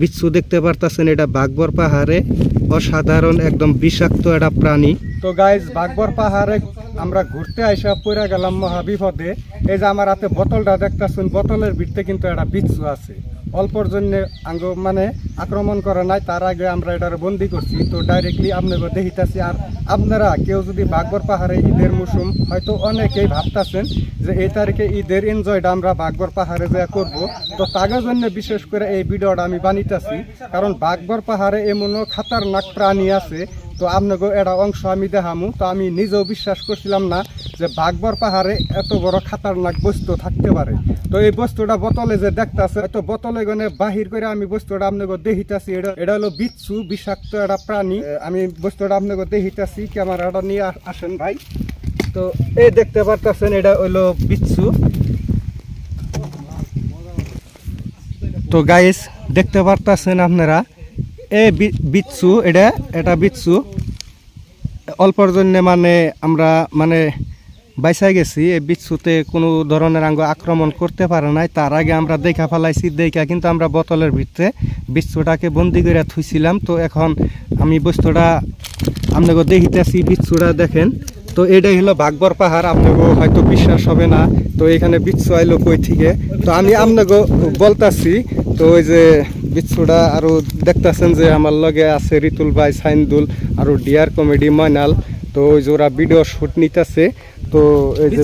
বিচ্ছু দেখতে পারতাছেন, এটা বাঘবর পাহাড়ে অসাধারণ একদম বিষাক্ত একটা প্রাণী। তো গাইজ বাঘবর পাহাড়ে আমরা ঘুরতে আইসা পড়ে গেলাম মহা বিপদে। এই যে আমার হাতে বোতলটা দেখতেছেন, বোতলের ভিতরে কিন্তু একটা বিচ্ছু আছে। অল্পর জন্য আঙ্গ মানে আক্রমণ করে নাই, তার আগে আমরা এটার বন্দি করছি। তো ডাইরেক্টলি আপনাকে দেখিতেছি। আর আপনারা কেউ যদি বাঘবর পাহাড়ে ঈদের মৌসুম, হয়তো অনেকেই ভাবতেছেন যে এই তারিখে ঈদের এনজয়টা আমরা বাঘবর পাহাড়ে যা করব, তো তাদের জন্য বিশেষ করে এই ভিডিওটা আমি বানিতেছি। কারণ বাঘবর পাহাড়ে এমনও খাতারনাক প্রাণী আছে, তো আপনাকে এটা অংশ আমি দেখামু। তো আমি নিজেও বিশ্বাস করছিলাম না যে বাঘবর পাহাড়ে এত বড় খাতারনাক বস্তু থাকতে পারে। তো এই বস্তুটা বোতলে যে দেখতেছে, হয়তো বোতলে গনে বাহির করে আমি বস্তুটা আপনাকে দেখিতেছি। এটা হলো বিচ্ছু, বিষাক্ত একটা প্রাণী। আমি বস্তুটা আপনাকে দেখিতেছি, ক্যামেরাটা নিয়ে আসেন ভাই। তো এই দেখতে পারতেছেন, এটা হলো বিচ্ছু। তো গাইস দেখতে পারতেছেন আপনারা, এই বিচ্ছু, এটা বিচ্ছু। অল্পর জন্য মানে আমরা মানে বাইসা গেছি। এই বিচ্ছুতে কোনো ধরনের আঙ্গ আক্রমণ করতে পারে নাই। তার আগে আমরা দেখা ফেলাইছি, দেখা কিন্তু আমরা বোতলের ভিতরে বিচ্ছুটাকে বন্দি করে থুইছিলাম। তো এখন আমি বস্তুটা আপনাকে দেখিতেছি, বিচ্ছুটা দেখেন। তো এটাই হলো বাঘবর পাহাড়। আপনাকে হয়তো বিশ্বাস হবে না, তো এখানে বিচ্ছু আইলো কই থেকে। তো আমি আপনাকে বলতাছি। তো ওই যে বিচ্ছুটা আরো দেখতেছেন যে আমার লগে আছে রিতুল ভাই, সাইন্দুল, আরো ডিয়ার কমেডি, ময়নাল। তো ওই যে ওরা ভিডিও শুট নিতেছে। তো এই যে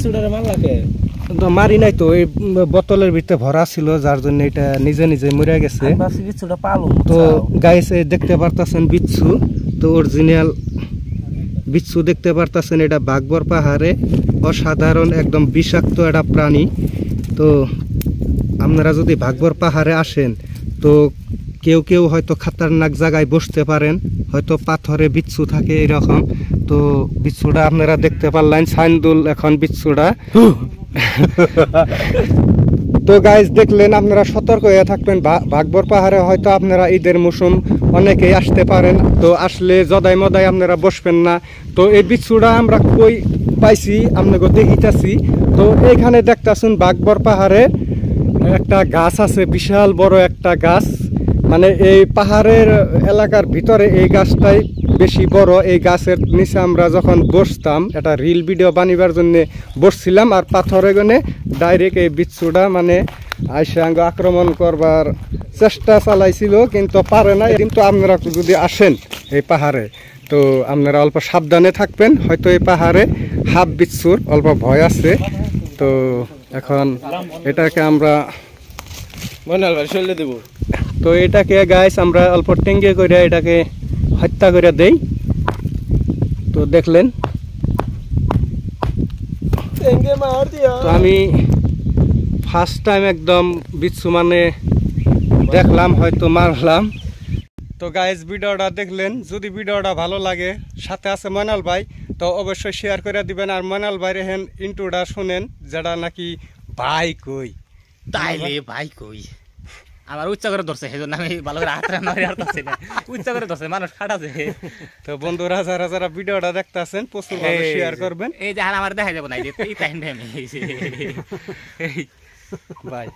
মারি নাই, তো এই বোতলের ভিতরে ভরা ছিল, যার জন্য এটা নিজে নিজে মরে গেছে। তো গাইস দেখতে পারতেছেন বিচ্ছু, তো অরিজিনাল বিচ্ছু দেখতে পারতেছেন। এটা বাঘবর পাহাড়ে অসাধারণ একদম বিষাক্ত একটা প্রাণী। তো আপনারা যদি বাঘবর পাহাড়ে আসেন, তো কেউ কেউ হয়তো খাতারনাক জায়গায় বসতে পারেন, হয়তো পাথরে বিচ্ছু থাকে এরকম। তো বিচ্ছুটা আপনারা দেখতে পারলেন, সাইন্দুল এখন বিচ্ছুটা। তো গাইজ দেখলেন, আপনারা সতর্ক হয়ে থাকবেন। বাঘবর পাহাড়ে হয়তো আপনারা ঈদের মৌসুম অনেকেই আসতে পারেন, তো আসলে জদাই মদাই আপনারা বসবেন না। তো এই বিচ্ছুটা আমরা কই পাইছি আপনাকে দেখিতেছি। তো এইখানে দেখতেছেন বাঘবর পাহাড়ে একটা গাছ আছে, বিশাল বড় একটা গাছ। মানে এই পাহাড়ের এলাকার ভিতরে এই গাছটাই বেশি বড়। এই গাছের নিচে আমরা যখন বসতাম, একটা রিল ভিডিও বানিবার জন্য বসছিলাম। আর পাথরে গনে ডাইরেক্ট এই বিচ্ছুটা মানে আইসে আঙ্গ আক্রমণ করবার চেষ্টা চালাইছিল, কিন্তু পারে না। কিন্তু আপনারা যদি আসেন এই পাহাড়ে, তো আপনারা অল্প সাবধানে থাকবেন। হয়তো এই পাহাড়ে হাফ বিচ্ছুর অল্প ভয় আছে। তো এখন এটাকে আমরা দেব। তো এটাকে গাইস আমরা অল্প টেঙ্গে করে এটাকে হত্যা করে দেই। তো দেখলেন, তো আমি ফার্স্ট টাইম একদম বিচ্ছু মানে দেখলাম, হয়তো মারলাম। তো গাইস ভিডিওটা দেখলেন, যদি ভিডিওটা ভালো লাগে, সাথে আছে ময়নাল ভাই, তো অবশ্যই শেয়ার করে দিবেন। আর ময়নাল ভাইয়ের হেন ইন্ট্রোটা শুনেন, যেটা নাকি ভাই কই তাইলে ভাই কই আমার উচ্চ করে ধরছে, সেজন্য আমি ভালো করে হাত রান্না না, উচ্চ করে ধরছে, মানুষ খাটাছে। তো বন্ধুরা যারা যারা ভিডিওটা দেখতেছেন, প্রচুর শেয়ার করবেন। এই যে আমার দেখা যাবো না, এই টাইম বাই।